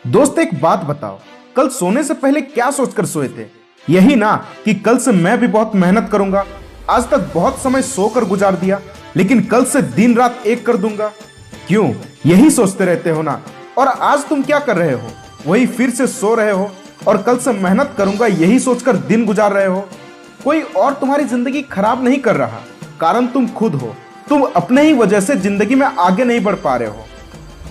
दोस्त एक बात बताओ, कल सोने से पहले क्या सोचकर सोए थे? यही ना कि कल से मैं भी बहुत मेहनत करूंगा। आज तक बहुत समय सोकर गुजार दिया, लेकिन कल से दिन रात एक कर दूंगा। क्यों यही सोचते रहते हो ना? और आज तुम क्या कर रहे हो? वही फिर से सो रहे हो और कल से मेहनत करूंगा यही सोचकर दिन गुजार रहे हो। कोई और तुम्हारी जिंदगी खराब नहीं कर रहा, कारण तुम खुद हो। तुम अपने ही वजह से जिंदगी में आगे नहीं बढ़ पा रहे हो।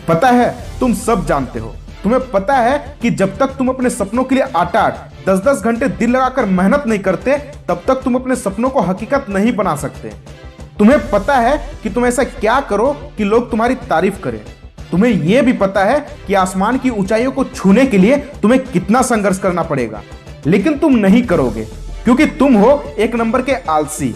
पता है, तुम सब जानते हो। तुम्हें पता है कि जब तक तुम अपने सपनों के लिए 8-8, 10-10 घंटे दिल लगाकर मेहनत नहीं करते, तब तक तुम अपने सपनों को हकीकत नहीं बना सकते। तुम्हें पता है कि तुम ऐसा क्या करो कि लोग तुम्हारी तारीफ करें। तुम्हें यह भी पता है कि आसमान की ऊंचाइयों को छूने के लिए तुम्हें कितना संघर्ष करना पड़ेगा, लेकिन तुम नहीं करोगे क्योंकि तुम हो एक नंबर के आलसी।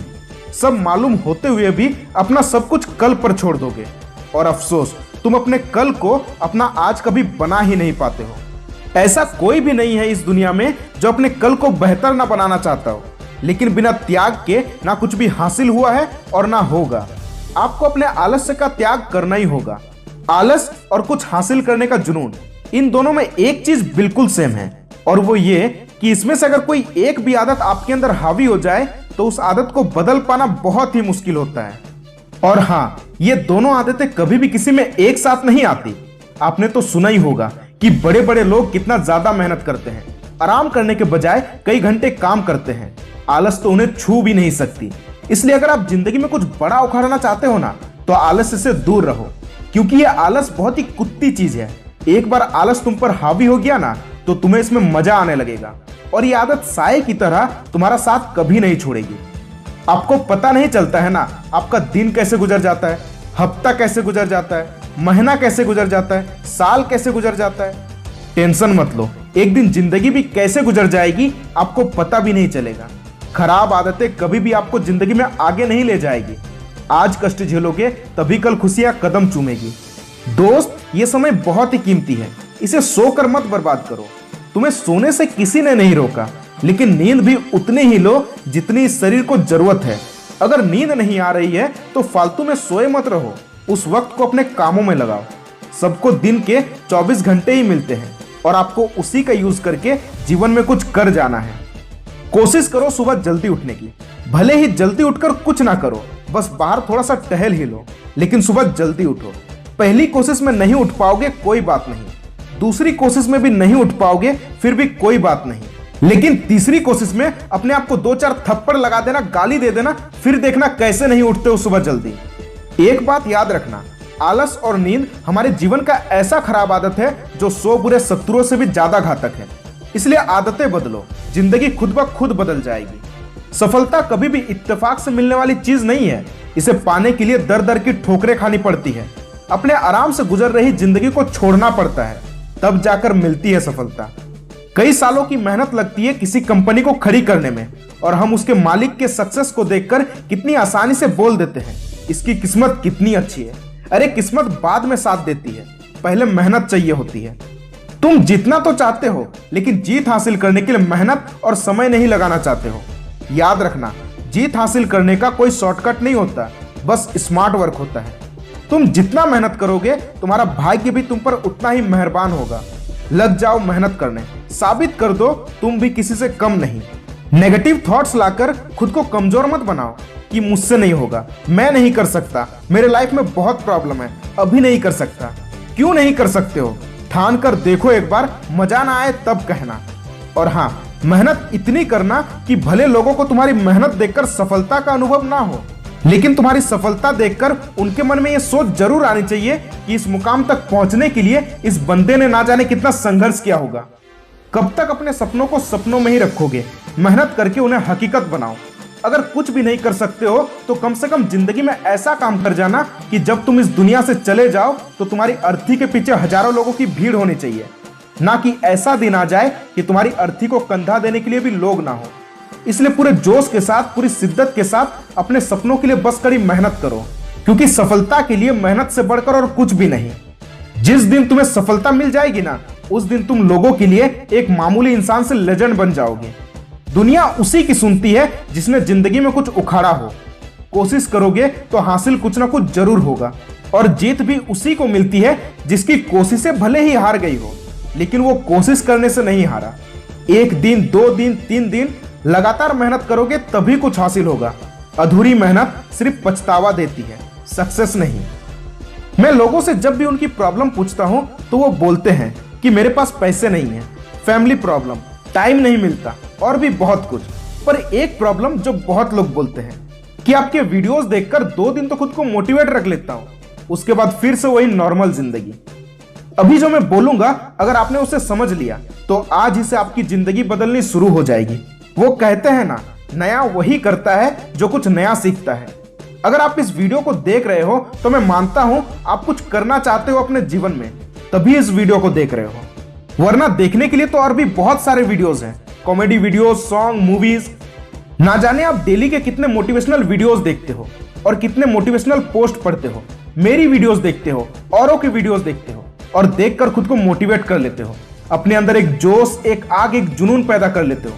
सब मालूम होते हुए भी अपना सब कुछ कल पर छोड़ दोगे, और अफसोस, तुम अपने कल को अपना आज कभी बना ही नहीं पाते हो। ऐसा कोई भी नहीं है इस दुनिया में जो अपने कल को बेहतर ना बनाना चाहता हो, लेकिन बिना त्याग के ना कुछ भी हासिल हुआ है और ना होगा। आपको अपने आलस्य का त्याग करना ही होगा। आलस और कुछ हासिल करने का जुनून, इन दोनों में एक चीज बिल्कुल सेम है, और वो ये कि इसमें से अगर कोई एक भी आदत आपके अंदर हावी हो जाए तो उस आदत को बदल पाना बहुत ही मुश्किल होता है। और हाँ, ये दोनों आदतें कभी भी किसी में एक साथ नहीं आती। आपने तो सुना ही होगा कि बड़े बड़े लोग कितना ज्यादा मेहनत करते हैं, आराम करने के बजाय कई घंटे काम करते हैं। आलस तो उन्हें छू भी नहीं सकती। इसलिए अगर आप जिंदगी में कुछ बड़ा उखाड़ना चाहते हो ना, तो आलस से दूर रहो, क्योंकि ये आलस बहुत ही कुत्ती चीज है। एक बार आलस तुम पर हावी हो गया ना, तो तुम्हें इसमें मजा आने लगेगा, और ये आदत साए की तरह तुम्हारा साथ कभी नहीं छोड़ेगी। आपको पता नहीं चलता है ना, आपका दिन कैसे गुजर जाता है, हफ्ता कैसे गुजर जाता है, महीना कैसे गुजर जाता है, साल कैसे गुजर जाता है। टेंशन मत लो, एक दिन जिंदगी भी कैसे गुजर जाएगी आपको पता भी नहीं चलेगा। खराब आदतें कभी भी आपको जिंदगी में आगे नहीं ले जाएगी। आज कष्ट झेलोगे तभी कल खुशियां कदम चूमेगी। दोस्त, ये समय बहुत ही कीमती है, इसे सोकर मत बर्बाद करो। तुम्हें सोने से किसी ने नहीं रोका, लेकिन नींद भी उतनी ही लो जितनी इस शरीर को जरूरत है। अगर नींद नहीं आ रही है तो फालतू में सोए मत रहो, उस वक्त को अपने कामों में लगाओ। सबको दिन के 24 घंटे ही मिलते हैं, और आपको उसी का यूज करके जीवन में कुछ कर जाना है। कोशिश करो सुबह जल्दी उठने की। भले ही जल्दी उठकर कुछ ना करो, बस बाहर थोड़ा सा टहल ही लो, लेकिन सुबह जल्दी उठो। पहली कोशिश में नहीं उठ पाओगे, कोई बात नहीं। दूसरी कोशिश में भी नहीं उठ पाओगे, फिर भी कोई बात नहीं। लेकिन तीसरी कोशिश में अपने आप को 2-4 थप्पड़ लगा देना, गाली दे देना, फिर देखना कैसे नहीं उठते हो सुबह जल्दी। एक बात याद रखना, आलस और नींद हमारे जीवन का ऐसा खराब आदत है जो 100 बुरे शत्रुओं से भी ज्यादा घातक है। इसलिए आदतें बदलो, जिंदगी खुद ब खुद बदल जाएगी। सफलता कभी भी इत्तेफाक से मिलने वाली चीज नहीं है। इसे पाने के लिए दर दर की ठोकरें खानी पड़ती है। अपने आराम से गुजर रही जिंदगी को छोड़ना पड़ता है, तब जाकर मिलती है सफलता। कई सालों की मेहनत लगती है किसी कंपनी को खड़ी करने में, और हम उसके मालिक के सक्सेस को देखकर कितनी आसानी से बोल देते हैं, इसकी किस्मत कितनी अच्छी है। अरे किस्मत बाद में साथ देती है, पहले मेहनत चाहिए होती है। तुम जीतना तो चाहते हो, लेकिन जीत हासिल करने के लिए मेहनत और समय नहीं लगाना चाहते हो। याद रखना, जीत हासिल करने का कोई शॉर्टकट नहीं होता, बस स्मार्ट वर्क होता है। तुम जितना मेहनत करोगे, तुम्हारा भाग्य भी तुम पर उतना ही मेहरबान होगा। लग जाओ मेहनत करने, साबित कर दो तुम भी किसी से कम नहीं। नेगेटिव थॉट्स लाकर खुद को कमजोर मत बनाओ कि मुझसे नहीं होगा, मैं नहीं कर सकता, मेरे लाइफ में बहुत प्रॉब्लम है, अभी नहीं कर सकता। क्यों नहीं कर सकते हो? ठान कर देखो एक बार, मजा ना आए तब कहना। और हाँ, मेहनत इतनी करना कि भले लोगों को तुम्हारी मेहनत देखकर सफलता का अनुभव ना हो, लेकिन तुम्हारी सफलता देखकर उनके मन में यह सोच जरूर आनी चाहिए कि इस मुकाम तक पहुंचने के लिए इस बंदे ने ना जाने कितना संघर्ष किया होगा। कब तक अपने सपनों को सपनों में ही रखोगे? मेहनत करके उन्हें हकीकत बनाओ। अगर कुछ भी नहीं कर सकते हो तो कम से कम जिंदगी में ऐसा काम कर जाना कि जब तुम इस दुनिया से चले जाओ तो तुम्हारी अर्थी के पीछे हजारों लोगों की भीड़ होनी चाहिए, ना कि ऐसा दिन आ जाए कि तुम्हारी अर्थी को कंधा देने के लिए भी लोग ना हो। इसलिए पूरे जोश के साथ, पूरी शिद्दत के साथ अपने सपनों के लिए बस कड़ी मेहनत करो, क्योंकि सफलता के लिए मेहनत से बढ़कर और कुछ भी नहीं। जिस दिन तुम्हें सफलता मिल जाएगी ना, उस दिन तुम लोगों के लिए एक मामूली इंसान से लेजेंड बन जाओगे। दुनिया उसी की सुनती है जिसने जिंदगी में कुछ उखाड़ा हो। कोशिश करोगे तो हासिल कुछ ना कुछ जरूर होगा, और जीत भी उसी को मिलती है जिसकी कोशिशें भले ही हार गई हो। लेकिन वो कोशिश करने से नहीं हारा। 1 दिन, 2 दिन, 3 दिन लगातार मेहनत करोगे तभी कुछ हासिल होगा। अधूरी मेहनत सिर्फ पछतावा देती है, सक्सेस नहीं। मैं लोगों से जब भी उनकी प्रॉब्लम पूछता हूं तो वो बोलते हैं कि मेरे पास पैसे नहीं है, फैमिली प्रॉब्लम, टाइम नहीं मिलता और भी बहुत कुछ। पर एक प्रॉब्लम जो बहुत लोग बोलते हैं कि आपके वीडियोस देखकर 2 दिन तो खुद को मोटिवेट रख लेता हूं, उसके बाद फिर से वही नॉर्मल जिंदगी। अभी जो मैं बोलूंगा अगर आपने उसे समझ लिया तो आज ही से आपकी जिंदगी बदलनी शुरू हो जाएगी। वो कहते हैं ना, नया वही करता है जो कुछ नया सीखता है। अगर आप इस वीडियो को देख रहे हो तो मैं मानता हूं आप कुछ करना चाहते हो अपने जीवन में, तभी इस वीडियो को देख रहे हो। वरना देखने के लिए तो और भी बहुत सारे वीडियोस हैं, कॉमेडी वीडियोस, सॉन्ग, मूवीज। ना जाने आप डेली के कितने मोटिवेशनल वीडियोस देखते हो और कितने मोटिवेशनल पोस्ट पढ़ते हो, मेरी वीडियोस देखते हो, औरों की वीडियोस देखते हो और देखकर खुद को मोटिवेट कर लेते हो। अपने अंदर एक जोश, एक आग, एक जुनून पैदा कर लेते हो।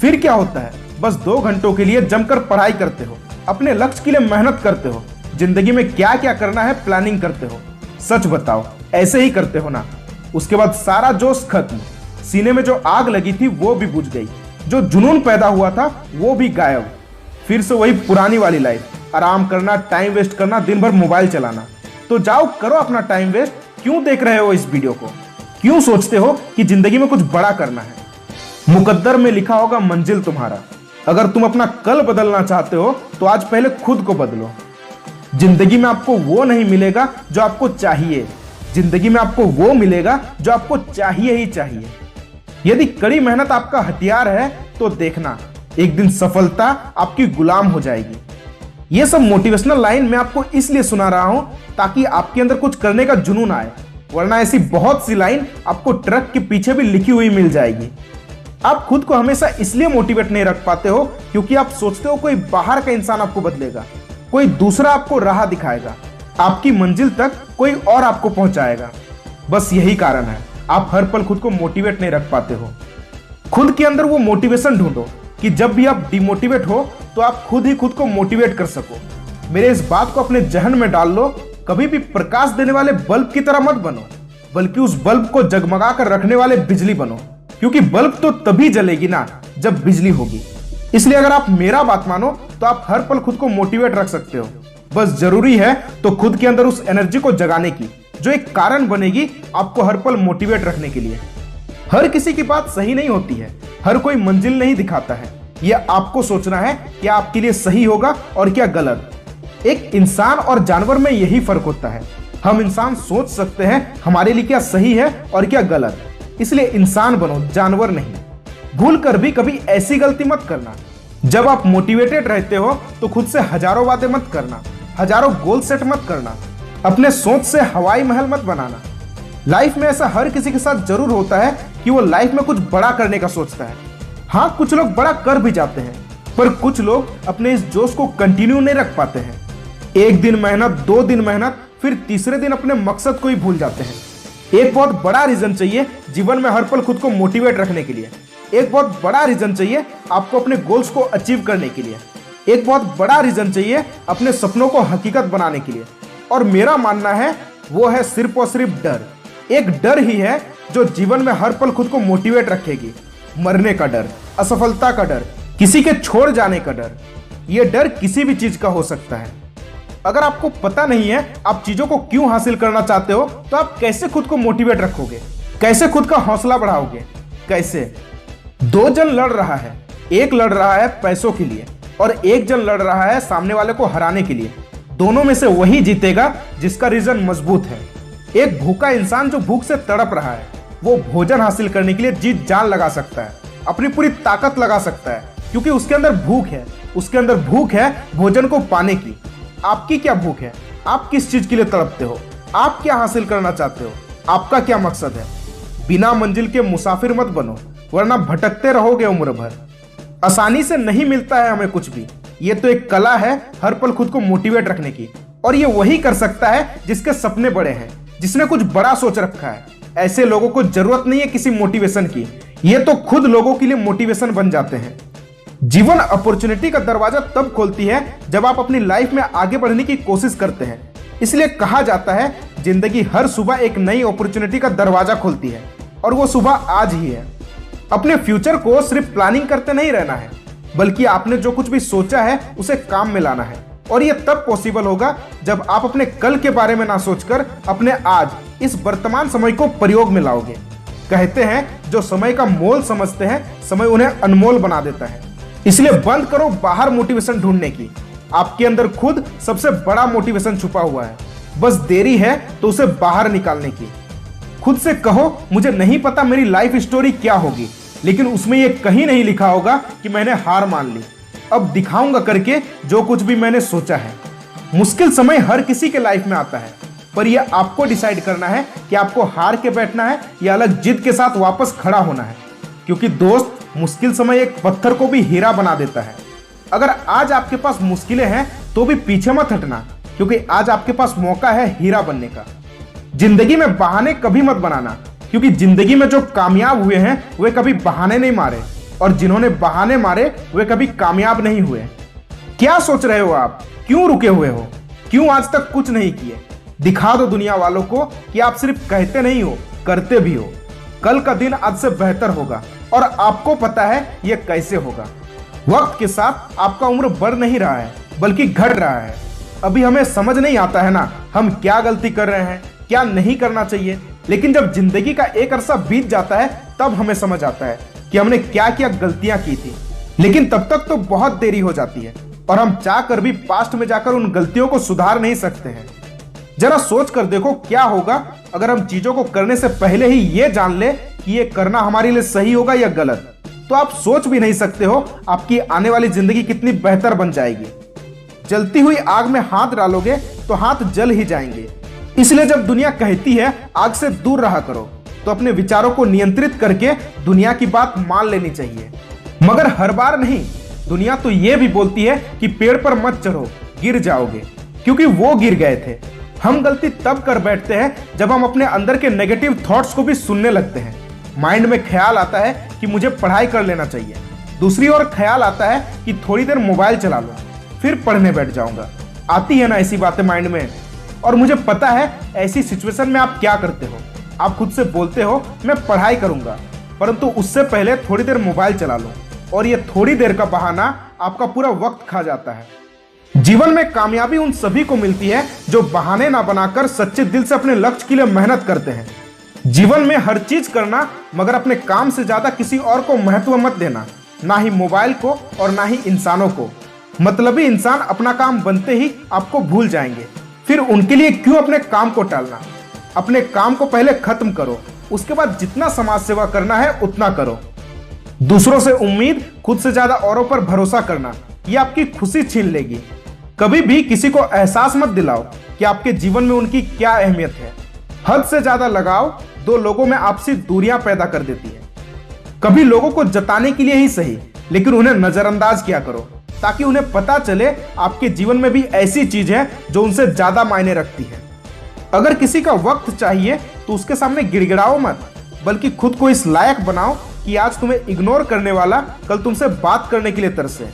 फिर क्या होता है, बस 2 घंटों के लिए जमकर पढ़ाई करते हो, अपने लक्ष्य के लिए मेहनत करते हो, जिंदगी में क्या क्या करना है प्लानिंग करते हो। सच बताओ, ऐसे ही करते हो ना? उसके बाद सारा जोश खत्म, सीने में जो आग लगी थी वो भी बुझ गई, जो जुनून पैदा हुआ था वो भी गायब। फिर से वही पुरानी वाली लाइफ, आराम करना, टाइम वेस्ट करना, दिन भर मोबाइल चलाना। तो जाओ करो अपना टाइम वेस्ट। क्यों देख रहे हो इस वीडियो को? क्यों सोचते हो कि जिंदगी में कुछ बड़ा करना है? मुकद्दर में लिखा होगा मंजिल तुम्हारा। अगर तुम अपना कल बदलना चाहते हो तो आज पहले खुद को बदलो। जिंदगी में आपको वो नहीं मिलेगा जो आपको चाहिए, जिंदगी में आपको वो मिलेगा जो आपको चाहिए ही चाहिए। यदि कड़ी मेहनत आपका हथियार है तो देखना, एक दिन सफलता आपकी गुलाम हो जाएगी। ये सब मोटिवेशनल लाइन मैं आपको इसलिए सुना रहा हूं ताकि आपके अंदर कुछ करने का जुनून आए, वरना ऐसी बहुत सी लाइन आपको ट्रक के पीछे भी लिखी हुई मिल जाएगी। आप खुद को हमेशा इसलिए मोटिवेट नहीं रख पाते हो क्योंकि आप सोचते हो कोई बाहर का इंसान आपको बदलेगा, कोई दूसरा आपको राह दिखाएगा, आपकी मंजिल तक कोई और आपको पहुंचाएगा। बस यही कारण है आप हर पल खुद को मोटिवेट नहीं रख पाते हो। खुद के अंदर वो मोटिवेशन ढूंढो कि जब भी आप डिमोटिवेट हो तो आप खुद ही खुद को मोटिवेट कर सको। मेरे इस बात को अपने जहन में डाल लो, कभी भी प्रकाश देने वाले बल्ब की तरह मत बनो, बल्कि उस बल्ब को जगमगा कर रखने वाले बिजली बनो, क्योंकि बल्ब तो तभी जलेगी ना जब बिजली होगी। इसलिए अगर आप मेरा बात मानो तो आप हर पल खुद को मोटिवेट रख सकते हो। बस जरूरी है तो खुद के अंदर उस एनर्जी को जगाने की जो एक कारण बनेगी आपको हर पल मोटिवेट रखने के लिए। हर किसी की बात सही नहीं होती है, हर कोई मंजिल नहीं दिखाता है। यह आपको सोचना है क्या आपके लिए सही होगा और क्या गलत। एक इंसान और जानवर में यही फर्क होता है। हम इंसान सोच सकते हैं हमारे लिए क्या सही है और क्या गलत, इसलिए इंसान बनो, जानवर नहीं। भूल कर भी कभी ऐसी गलती मत करना। जब आप मोटिवेटेड रहते हो तो खुद से हजारों बातें मत करना, हजारों गोल सेट मत करना, अपने सोच से हवाई महल मत बनाना। लाइफ में ऐसा हर किसी के साथ जरूर होता है कि वो लाइफ में कुछ बड़ा करने का सोचता है। हाँ, कुछ लोग बड़ा कर भी जाते हैं, पर कुछ लोग अपने इस जोश को कंटिन्यू नहीं रख पाते हैं। 1 दिन मेहनत, 2 दिन मेहनत, फिर तीसरे दिन अपने मकसद को ही भूल जाते हैं। एक बहुत बड़ा रीजन चाहिए जीवन में हर पल खुद को मोटिवेट रखने के लिए। एक बहुत बड़ा रीजन चाहिए आपको अपने गोल्स को अचीव करने के लिए। एक बहुत बड़ा रीजन चाहिए अपने सपनों को हकीकत बनाने के लिए। और मेरा मानना है वो है सिर्फ और सिर्फ डर। एक डर ही है जो जीवन में हर पल खुद को मोटिवेट रखेगी। मरने का डर, असफलता का डर, किसी के छोड़ जाने का डर। यह डर किसी भी चीज का हो सकता है। अगर आपको पता नहीं है आप चीजों को क्यों हासिल करना चाहते हो तो आप कैसे खुद को मोटिवेट रखोगे, कैसे खुद का हौसला बढ़ाओगे? कैसे? 2 जन लड़ रहा है, एक लड़ रहा है पैसों के लिए और एक जन लड़ रहा है सामने वाले को हराने के लिए। दोनों में से वही जीतेगा जिसका रीजन मजबूत है। एक भूखा इंसान जो भूख से तड़प रहा है वो भोजन हासिल करने के लिए जी जान लगा सकता है, अपनी पूरी ताकत लगा सकता है, क्योंकि उसके अंदर भूख है। उसके अंदर भूख है भोजन को पाने की। आपकी क्या भूख है? आप किस चीज के लिए तड़पते हो? आप क्या हासिल करना चाहते हो? आपका क्या मकसद है? बिना मंजिल के मुसाफिर मत बनो, वरना भटकते रहोगे उम्र भर। आसानी से नहीं मिलता है हमें कुछ भी। ये तो एक कला है हर पल खुद को मोटिवेट रखने की, और ये वही कर सकता है जिसके सपने बड़े हैं, जिसने कुछ बड़ा सोच रखा है। ऐसे लोगों को जरूरत नहीं है किसी मोटिवेशन की, ये तो खुद लोगों के लिए मोटिवेशन बन जाते हैं। जीवन अपॉर्चुनिटी का दरवाजा तब खोलती है जब आप अपनी लाइफ में आगे बढ़ने की कोशिश करते हैं। इसलिए कहा जाता है जिंदगी हर सुबह एक नई अपॉर्चुनिटी का दरवाजा खोलती है और वो सुबह आज ही है। अपने फ्यूचर को सिर्फ प्लानिंग करते नहीं रहना है, बल्कि आपने जो कुछ भी सोचा है उसे काम में लाना है। और ये तब पॉसिबल होगा जब आप अपने कल के बारे में ना सोचकर अपने आज, इस वर्तमान समय को प्रयोग में लाओगे। कहते हैं जो समय का मोल समझते हैं, समय उन्हें अनमोल बना देता है। इसलिए बंद करो बाहर मोटिवेशन ढूंढने की। आपके अंदर खुद सबसे बड़ा मोटिवेशन छुपा हुआ है, बस देरी है तो उसे बाहर निकालने की। खुद से कहो, मुझे नहीं पता मेरी लाइफ स्टोरी क्या होगी, लेकिन उसमें यह कहीं नहीं लिखा होगा कि मैंने हार मान ली, अब दिखाऊंगा करके जो कुछ भी मैंने सोचा है। मुश्किल समय हर किसी के लाइफ में आता है, पर यह आपको डिसाइड करना है कि आपको हार के बैठना है या अलग जिद के साथ वापस खड़ा होना है। क्योंकि दोस्त, मुश्किल समय एक पत्थर को भी हीरा बना देता है। अगर आज आपके पास मुश्किलें हैं तो भी पीछे मत हटना, क्योंकि आज आपके पास मौका है हीरा बनने का। जिंदगी में बहाने कभी मत बनाना, क्योंकि जिंदगी में जो कामयाब हुए हैं वे कभी बहाने नहीं मारे, और जिन्होंने बहाने मारे वे कभी कामयाब नहीं हुए। क्या सोच रहे हो आप? क्यों रुके हुए हो? क्यों आज तक कुछ नहीं किए? दिखा दो दुनिया वालों को कि आप सिर्फ कहते नहीं हो, करते भी हो। कल का दिन आज से बेहतर होगा और आपको पता है यह कैसे होगा। वक्त के साथ आपका उम्र बढ़ नहीं रहा है, बल्कि घट रहा है। अभी हमें समझ नहीं आता है ना, हम क्या गलती कर रहे हैं, क्या नहीं करना चाहिए। लेकिन जब जिंदगी का एक अरसा बीत जाता है तब हमें समझ आता है कि हमने क्या क्या गलतियां की थी। लेकिन तब तक तो बहुत देरी हो जाती है और हम चाह कर भी पास्ट में जाकर उन गलतियों को सुधार नहीं सकते हैं। जरा सोच कर देखो क्या होगा अगर हम चीजों को करने से पहले ही ये जान ले कि ये करना हमारे लिए सही होगा या गलत। तो आप सोच भी नहीं सकते हो आपकी आने वाली जिंदगी कितनी बेहतर बन जाएगी। जलती हुई आग में हाथ डालोगे तो हाथ जल ही जाएंगे। इसलिए जब दुनिया कहती है आग से दूर रहा करो, तो अपने विचारों को नियंत्रित करके दुनिया की बात मान लेनी चाहिए। मगर हर बार नहीं। दुनिया तो ये भी बोलती है कि पेड़ पर मत चढ़ो, गिर जाओगे, क्योंकि वो गिर गए थे। हम गलती तब कर बैठते हैं जब हम अपने अंदर के नेगेटिव थॉट्स को भी सुनने लगते हैं। माइंड में ख्याल आता है कि मुझे पढ़ाई कर लेना चाहिए, दूसरी ओर ख्याल आता है कि थोड़ी देर मोबाइल चला लो, फिर पढ़ने बैठ जाऊंगा। आती है ना ऐसी बातें माइंड में। और मुझे पता है ऐसी सिचुएशन में आप क्या करते हो। आप खुद से बोलते हो मैं पढ़ाई करूंगा, परंतु उससे पहले थोड़ी देर मोबाइल चला लो, और ये थोड़ी देर का बहाना आपका पूरा वक्त खा जाता है। जीवन में कामयाबी उन सभी को मिलती है जो बहाने ना बनाकर सच्चे दिल से अपने लक्ष्य के लिए मेहनत करते हैं। जीवन में हर चीज करना, मगर अपने काम से ज्यादा किसी और को महत्व मत देना, ना ही मोबाइल को और ना ही इंसानों को। मतलबी इंसान अपना काम बनते ही आपको भूल जाएंगे, फिर उनके लिए क्यों अपने काम को टालना। अपने काम को पहले खत्म करो, उसके बाद जितना समाज सेवा करना है उतना करो। दूसरों से उम्मीद, खुद से ज्यादा औरों पर भरोसा करना, यह आपकी खुशी छीन लेगी। कभी भी किसी को एहसास मत दिलाओ कि आपके जीवन में उनकी क्या अहमियत है। हद से ज्यादा लगाव दो लोगों में आपसी दूरियां पैदा कर देती है। कभी लोगों को जताने के लिए ही सही, लेकिन उन्हें नजरअंदाज किया करो, ताकि उन्हें पता चले आपके जीवन में भी ऐसी चीज है जो उनसे ज्यादा मायने रखती है। अगर किसी का वक्त चाहिए तो उसके सामने गिड़गिड़ाओ मत, बल्कि खुद को इस लायक बनाओ कि आज तुम्हें इग्नोर करने वाला कल तुमसे बात करने के लिए तरसे।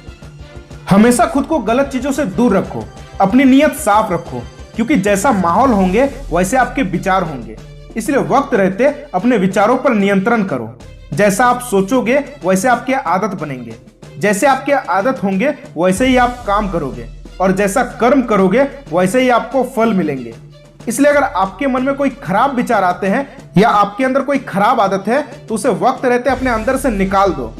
हमेशा खुद को गलत चीजों से दूर रखो, अपनी नीयत साफ रखो, क्योंकि जैसा माहौल होंगे वैसे आपके विचार होंगे। इसलिए वक्त रहते अपने विचारों पर नियंत्रण करो। जैसा आप सोचोगे वैसे आपके आदत बनेंगे, जैसे आपके आदत होंगे वैसे ही आप काम करोगे, और जैसा कर्म करोगे वैसे ही आपको फल मिलेंगे। इसलिए अगर आपके मन में कोई खराब विचार आते हैं या आपके अंदर कोई खराब आदत है तो उसे वक्त रहते अपने अंदर से निकाल दो।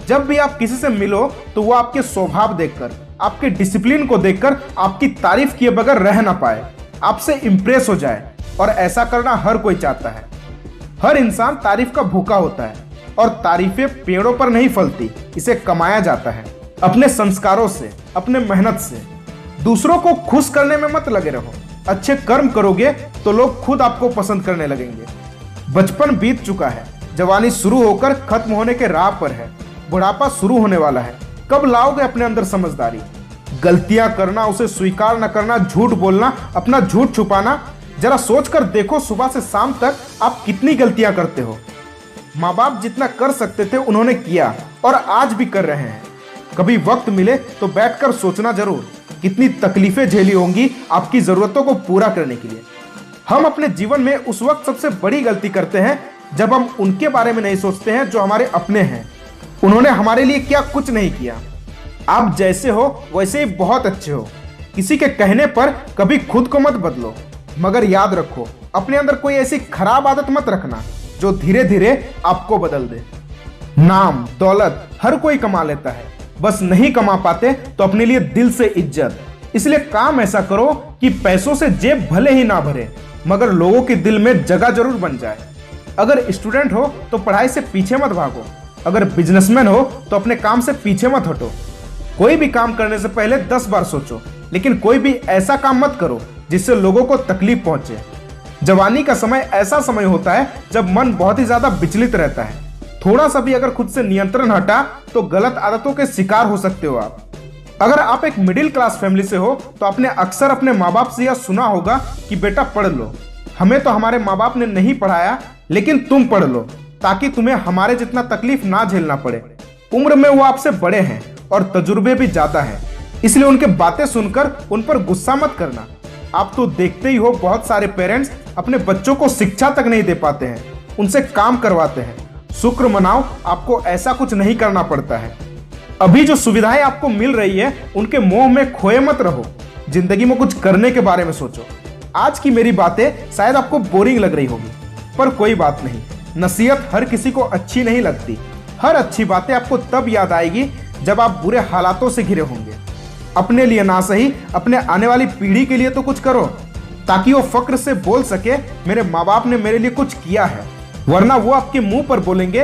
जब भी आप किसी से मिलो तो वो आपके स्वभाव देखकर, आपके डिसिप्लिन को देखकर आपकी तारीफ किए बगैर रह ना पाए, आपसे इंप्रेस हो जाए। और ऐसा करना हर कोई चाहता है। हर इंसान तारीफ का भूखा होता है, और तारीफें पेड़ों पर नहीं फलती, इसे कमाया जाता है अपने संस्कारों से, अपने मेहनत से। दूसरों को खुश करने में मत लगे रहो। अच्छे कर्म करोगे तो लोग खुद आपको पसंद करने लगेंगे। बचपन बीत चुका है, जवानी शुरू होकर खत्म होने के राह पर है, बुढ़ापा शुरू होने वाला है। कब लाओगे अपने अंदर समझदारी? गलतियां करना, उसे स्वीकार न करना, झूठ बोलना, अपना झूठ छुपाना। जरा सोच कर देखो सुबह से शाम तक आप कितनी गलतियां करते हो। माँ बाप जितना कर सकते थे उन्होंने किया, और आज भी कर रहे हैं। कभी वक्त मिले तो बैठकर सोचना जरूर, कितनी तकलीफें झेली होंगी आपकी जरूरतों को पूरा करने के लिए। हम अपने जीवन में उस वक्त सबसे बड़ी गलती करते हैं जब हम उनके बारे में नहीं सोचते हैं जो हमारे अपने हैं। उन्होंने हमारे लिए क्या कुछ नहीं किया। आप जैसे हो वैसे ही बहुत अच्छे हो। किसी के कहने पर कभी खुद को मत बदलो, मगर याद रखो अपने अंदर कोई ऐसी खराब आदत मत रखना जो धीरे धीरे आपको बदल दे। नाम दौलत हर कोई कमा लेता है, बस नहीं कमा पाते तो अपने लिए दिल से इज्जत। इसलिए काम ऐसा करो कि पैसों से जेब भले ही ना भरे, मगर लोगों के दिल में जगह जरूर बन जाए। अगर स्टूडेंट हो तो पढ़ाई से पीछे मत भागो, अगर बिजनेसमैन हो तो अपने काम से पीछे मत हटो। कोई भी काम करने से पहले 10 बार सोचो, लेकिन कोई भी ऐसा काम मत करो जिससे लोगों को तकलीफ पहुंचे। जवानी का समय ऐसा समय होता है जब मन बहुत ही ज्यादा विचलित रहता है। थोड़ा सा भी अगर खुद से नियंत्रण हटा तो गलत आदतों के शिकार हो सकते हो आप। अगर आप एक मिडिल क्लास फैमिली से हो तो आपने अक्सर अपने माँ बाप से यह सुना होगा कि बेटा पढ़ लो। हमें तो हमारे माँ बाप ने नहीं पढ़ाया, लेकिन तुम पढ़ लो ताकि तुम्हें हमारे जितना तकलीफ ना झेलना पड़े। उम्र में वो आपसे बड़े हैं और तजुर्बे भी ज्यादा है, इसलिए उनके बातें सुनकर उन पर गुस्सा मत करना। आप तो देखते ही हो बहुत सारे पेरेंट्स अपने बच्चों को शिक्षा तक नहीं दे पाते हैं, उनसे काम करवाते हैं। शुक्र मनाओ आपको ऐसा कुछ नहीं करना पड़ता है। अभी जो सुविधाएं आपको मिल रही है उनके मोह में खोए मत रहो, जिंदगी में कुछ करने के बारे में सोचो। आज की मेरी बातें शायद आपको बोरिंग लग रही होगी, पर कोई बात नहीं, नसीहत हर किसी को अच्छी नहीं लगती। हर अच्छी बातें आपको तब याद आएगी जब आप बुरे हालातों से घिरे होंगे। अपने लिए ना सही, अपने आने वाली पीढ़ी के लिए तो कुछ करो, ताकि वो फक्र से बोल सके मेरे माँ बाप ने मेरे लिए कुछ किया है, वरना वो आपके मुंह पर बोलेंगे